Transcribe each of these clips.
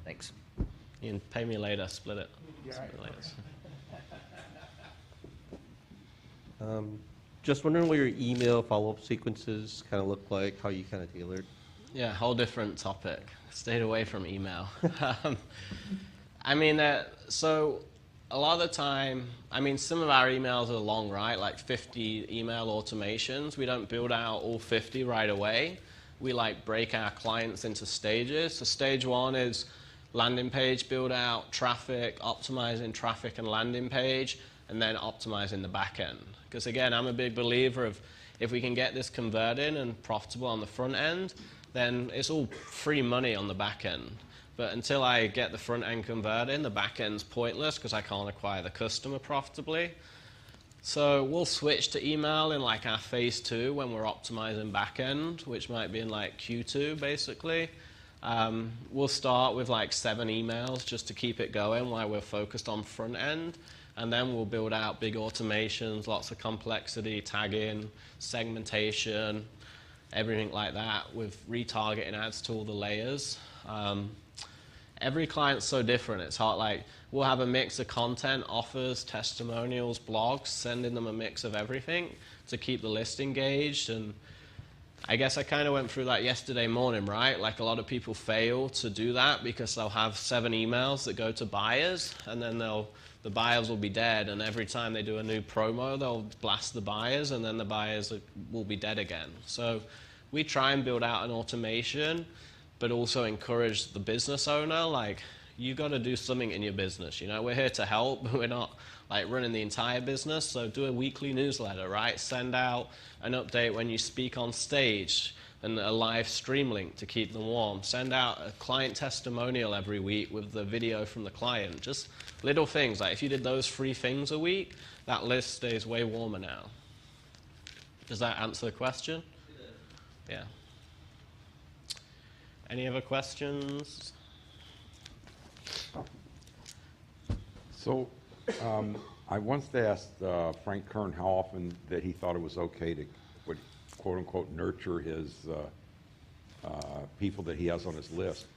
Thanks. You can pay me later, split it. Yeah, Split it later. Just wondering what your email follow-up sequences kind of look like, how you kind of tailored. Yeah, whole different topic. Stayed away from email. I mean, so a lot of the time, I mean, some of our emails are long, right? Like 50 email automations. We don't build out all 50 right away. We like break our clients into stages. So stage 1 is landing page build out, traffic, optimizing traffic and landing page, and then optimizing the back end. Because again, I'm a big believer of if we can get this converting and profitable on the front end, then it's all free money on the back end. But until I get the front end converting, the back end's pointless because I can't acquire the customer profitably. So we'll switch to email in like our phase 2 when we're optimizing back end, which might be in like Q2 basically. We'll start with like 7 emails just to keep it going while we're focused on front end. And then we'll build out big automations, lots of complexity, tagging, segmentation, everything like that with retargeting ads to all the layers. Every client's so different. It's hard, like, we'll have a mix of content, offers, testimonials, blogs, sending them a mix of everything to keep the list engaged. And I guess I kind of went through that yesterday morning, right? Like a lot of people fail to do that because they'll have 7 emails that go to buyers, and then the buyers will be dead, and every time they do a new promo, they'll blast the buyers, and then the buyers will be dead again. So we try and build out an automation, but also encourage the business owner, like, you got to do something in your business. You know, we're here to help. We're not like running the entire business. So do a weekly newsletter, right? Send out an update when you speak on stage and a live stream link to keep them warm. Send out a client testimonial every week with the video from the client. Just little things. Like if you did those 3 things a week, that list stays way warmer now. Does that answer the question? Yeah. Any other questions? So I once asked Frank Kern how often that he thought it was okay to, quote unquote, nurture his people that he has on his list.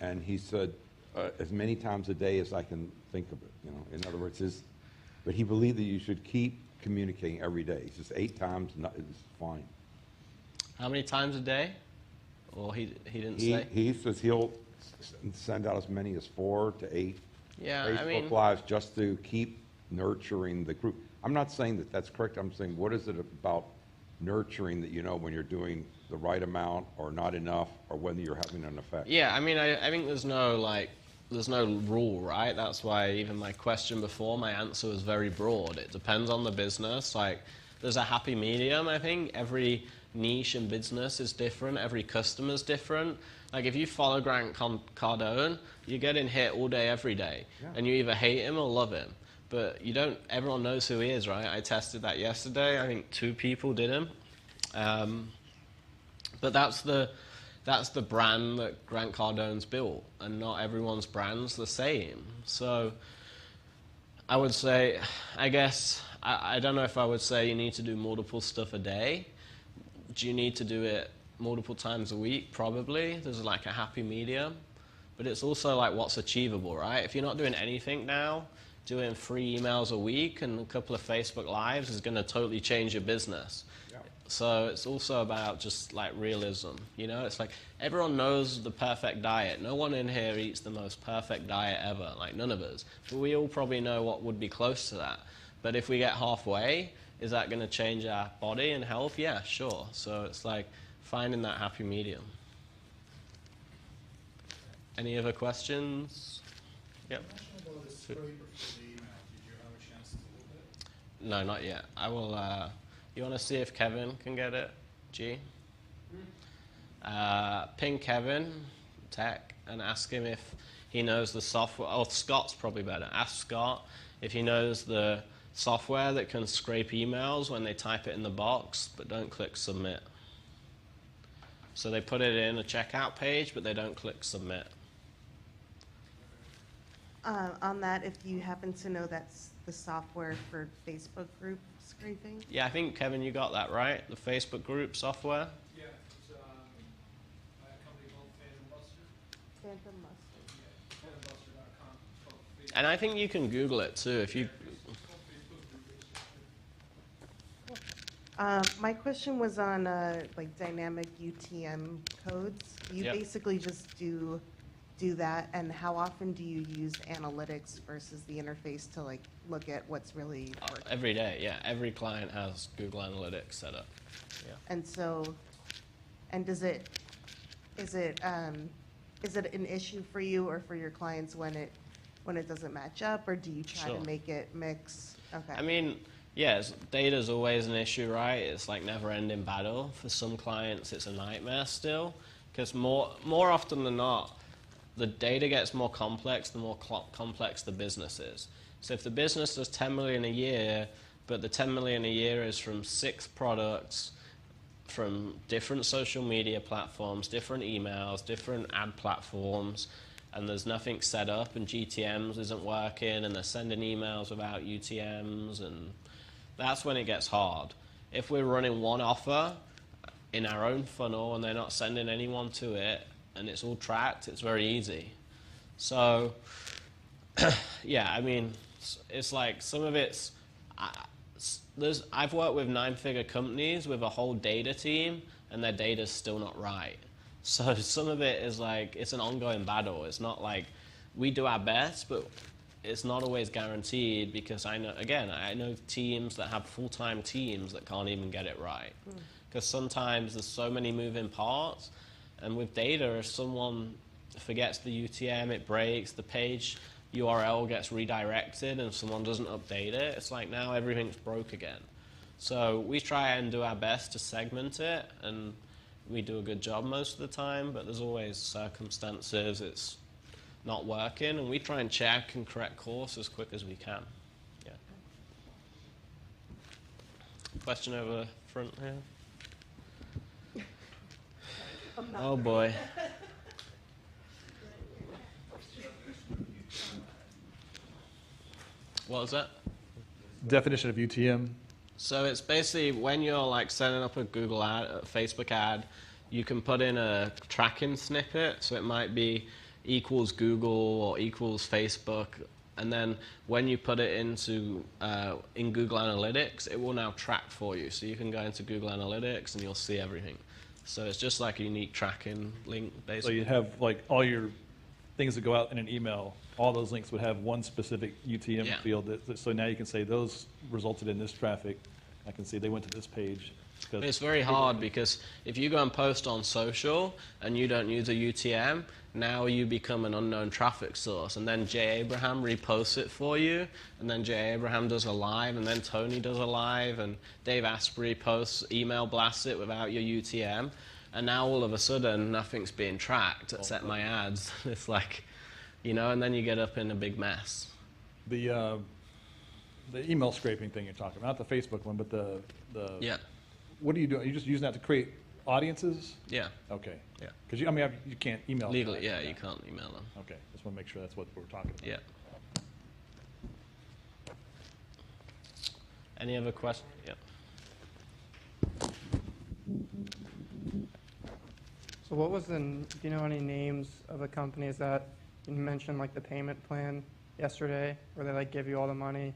And he said, as many times a day as I can think of it. You know, in other words, but he believed that you should keep communicating every day. He says 8 times is fine. How many times a day? Well, he didn't say. He says he'll send out as many as 4 to 8 Facebook Lives just to keep nurturing the group. I'm not saying that that's correct. I'm saying what is it about nurturing that you know when you're doing the right amount or not enough or whether you're having an effect? Yeah, I mean, I think there's no rule, right? That's why even my question before, my answer was very broad. It depends on the business. Like, there's a happy medium, I think. Every niche and business is different. Every customer is different. Like, if you follow Grant Cardone, you're getting hit all day, every day. Yeah. And you either hate him or love him. But you don't, everyone knows who he is, right? I tested that yesterday. I think 2 people did him. But that's the brand that Grant Cardone's built, and not everyone's brand's the same. So I would say, I guess, I don't know if I would say you need to do multiple stuff a day. Do you need to do it multiple times a week? Probably. There's like a happy medium. But it's also like what's achievable, right? If you're not doing anything now, doing 3 emails a week and a couple of Facebook Lives is going to totally change your business. Yeah. So it's also about just like realism. You know, it's like everyone knows the perfect diet. No one in here eats the most perfect diet ever, like none of us. But we all probably know what would be close to that. But if we get halfway, is that going to change our body and health? Yeah, sure. So it's like finding that happy medium. Any other questions? Yep. For the email, did you have a chance to look at it? No, not yet. I will. You want to see if Kevin can get it? G. Ping Kevin, tech, and ask him if he knows the software. Oh, Scott's probably better. Ask Scott if he knows the software that can scrape emails when they type it in the box, but don't click submit. So they put it in a checkout page, but they don't click submit. On that, if you happen to know that's the software for Facebook group scraping? Yeah, I think, Kevin, you got that right, the Facebook group software? Yeah, it's by a company called Phantom Buster. Phantom Mustard. And I think you can Google it too if you. My question was on like dynamic UTM codes. You Yep. basically just do that, and how often do you use analytics versus the interface to like look at what's really working? Every day, yeah. Every client has Google Analytics set up. Yeah. And so, and is it an issue for you or for your clients when it doesn't match up, or do you try Sure. to make it mix? Okay. I mean, yes, data's always an issue, right? It's like never-ending battle. For some clients, it's a nightmare still, because more often than not, the data gets more complex the more complex the business is. So if the business does 10 million a year, but the 10 million a year is from 6 products, from different social media platforms, different emails, different ad platforms, and there's nothing set up, and GTMs isn't working, and they're sending emails without UTMs, and that's when it gets hard. If we're running one offer in our own funnel and they're not sending anyone to it, and it's all tracked, it's very easy. So, yeah, I mean, it's like some of it's, I've worked with 9-figure companies with a whole data team, and their data's still not right. So some of it is like, it's an ongoing battle. It's not like we do our best, but it's not always guaranteed, because I know teams that have full-time teams that can't even get it right. Because sometimes there's so many moving parts, and with data, if someone forgets the UTM, it breaks, the page URL gets redirected, and someone doesn't update it, it's like now everything's broke again. So we try and do our best to segment it, and we do a good job most of the time, but there's always circumstances it's not working, and we try and check and correct course as quick as we can. Yeah. Question over front here. Oh boy. What was that? Definition of UTM. So it's basically when you're like setting up a Google ad, a Facebook ad, you can put in a tracking snippet. So it might be equals Google or equals Facebook. And then when you put it into in Google Analytics, it will now track for you. So you can go into Google Analytics and you'll see everything. So it's just like a unique tracking link, basically. So you have like all your things that go out in an email, all those links would have one specific UTM Yeah. field. So now you can say those resulted in this traffic. I can see they went to this page. It's very hard because if you go and post on social and you don't use a UTM, now you become an unknown traffic source. And then Jay Abraham reposts it for you, and then Jay Abraham does a live, and then Tony does a live, and Dave Asprey posts, email blasts it without your UTM. And now all of a sudden, nothing's being tracked except my ads. It's like, you know, and then you get up in a big mess. The email scraping thing you're talking about, not the Facebook one, but the Yeah. what are you doing? Are you just using that to create audiences? Yeah. Okay. Yeah. Because you can't email. Legally, yeah, you can't email them. Okay. Just want to make sure that's what we're talking about. Yeah. Any other questions? Yeah. So what was do you know any names of the companies that you mentioned, like the payment plan yesterday, where they like give you all the money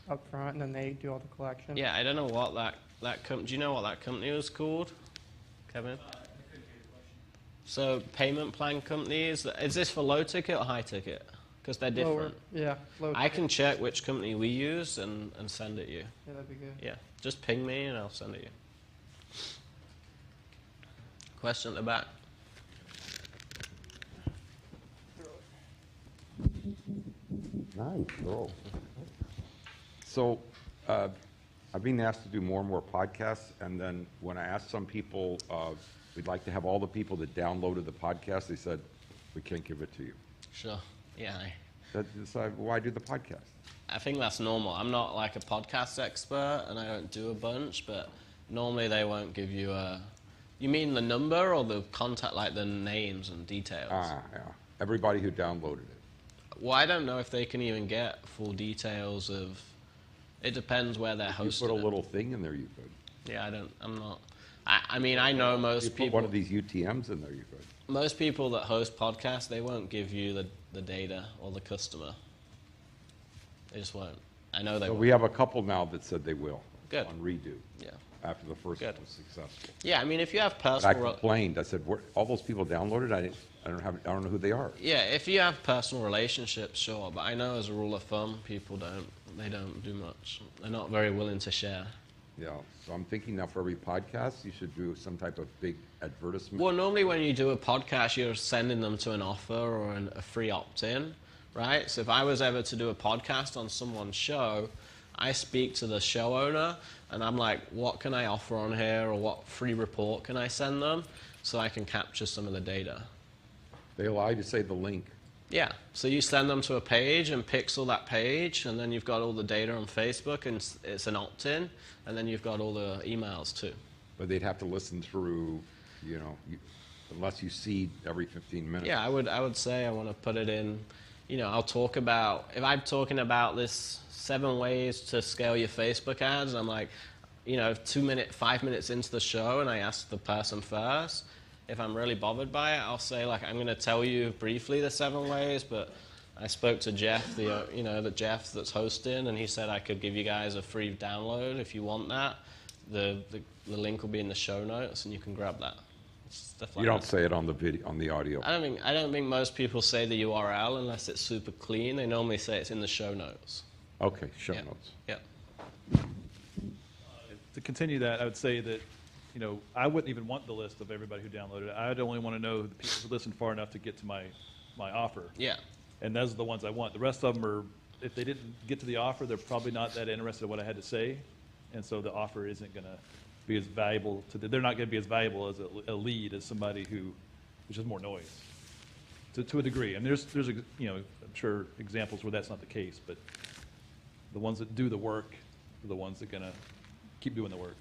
up front and then they do all the collection? Yeah, I don't know what that do you know what that company was called, Kevin? So payment plan companies, is this for low ticket or high ticket? Because they're different. Yeah, low I can check which company we use and send it you. Yeah, that'd be good. Yeah, just ping me and I'll send it you. Question at the back. Nice, cool. So, I've been asked to do more and more podcasts, and then when I asked some people, we'd like to have all the people that downloaded the podcast, they said, we can't give it to you. Sure. Yeah. So why do the podcast? I think that's normal. I'm not like a podcast expert, and I don't do a bunch, but normally they won't give you a... You mean the number or the contact, like the names and details? Yeah. Everybody who downloaded it. Well, I don't know if they can even get full details of... It depends where they're If you hosted. put a little thing in there, you could. Yeah, I'm not... I mean, I know most You put people... one of these UTMs in there, you could. most people that host podcasts, they won't give you the data or the customer. They just won't. I know they So won't. we have a couple now that said they will. Good. On redo, Yeah. after the first Good. one was successful. Yeah, I mean, if you have But I personal... complained, I said, all those people downloaded, I don't know who they are. Yeah, if you have personal relationships, sure. But I know as a rule of thumb, people they don't do much. They're not very willing to share. Yeah, so I'm thinking now for every podcast, you should do some type of big advertisement. Well, normally when you do a podcast, you're sending them to an offer or a free opt-in, right? So if I was ever to do a podcast on someone's show, I speak to the show owner, and I'm like, what can I offer on here, or what free report can I send them, so I can capture some of the data. They allow you to say the link. Yeah, so you send them to a page and pixel that page, and then you've got all the data on Facebook, and it's an opt-in, and then you've got all the emails too. But they'd have to listen through, unless you seed every 15 minutes. Yeah, I would say I want to put it in, I'll talk about, if I'm talking about this 7 ways to scale your Facebook ads, and I'm like, 5 minutes into the show, and I ask the person first, if I'm really bothered by it, I'll say, like, I'm going to tell you briefly the 7 ways, but I spoke to Jeff, the Jeff that's hosting, and he said I could give you guys a free download if you want that. The link will be in the show notes, and you can grab that. Stuff like You don't that. say it on the video, on the audio. I don't think most people say the URL unless it's super clean. They normally say it's in the show notes. Okay, show Yeah. notes. Yeah. To continue that, I would say that, I wouldn't even want the list of everybody who downloaded it. I'd only want to know the people who listened far enough to get to my offer. Yeah. And those are the ones I want. The rest of them are, if they didn't get to the offer, they're probably not that interested in what I had to say. And so the offer isn't going to be as valuable they're not going to be as valuable as a lead as somebody who is just more noise. To a degree. And there's I'm sure examples where that's not the case, but the ones that do the work are the ones that are going to keep doing the work.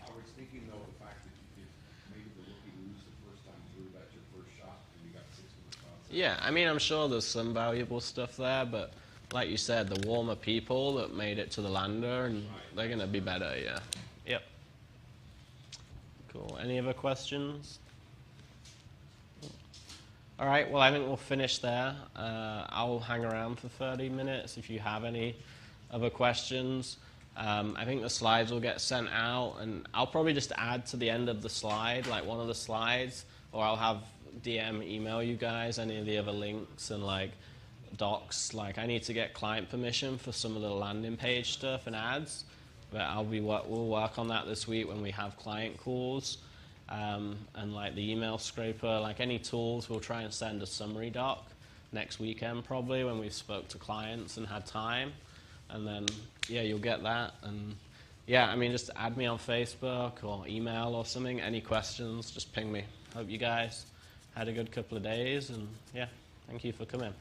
I was thinking, though, the fact that you could maybe the rookie lose the first time through, that's your first shot, and you got 6 responses. Yeah, I mean, I'm sure there's some valuable stuff there, but like you said, the warmer people that made it to the lander, and they're going to be better, yeah. Yep. Cool. Any other questions? All right, well, I think we'll finish there. I'll hang around for 30 minutes if you have any other questions. I think the slides will get sent out, and I'll probably just add to the end of the slide, like one of the slides, or I'll have DM email you guys any of the other links and like docs. Like I need to get client permission for some of the landing page stuff and ads, but we'll work on that this week when we have client calls. And like the email scraper, like any tools, we'll try and send a summary doc next weekend probably when we've spoke to clients and had time. And then, yeah, you'll get that. And yeah, I mean, just add me on Facebook or email or something. Any questions, just ping me. Hope you guys had a good couple of days. And yeah, thank you for coming.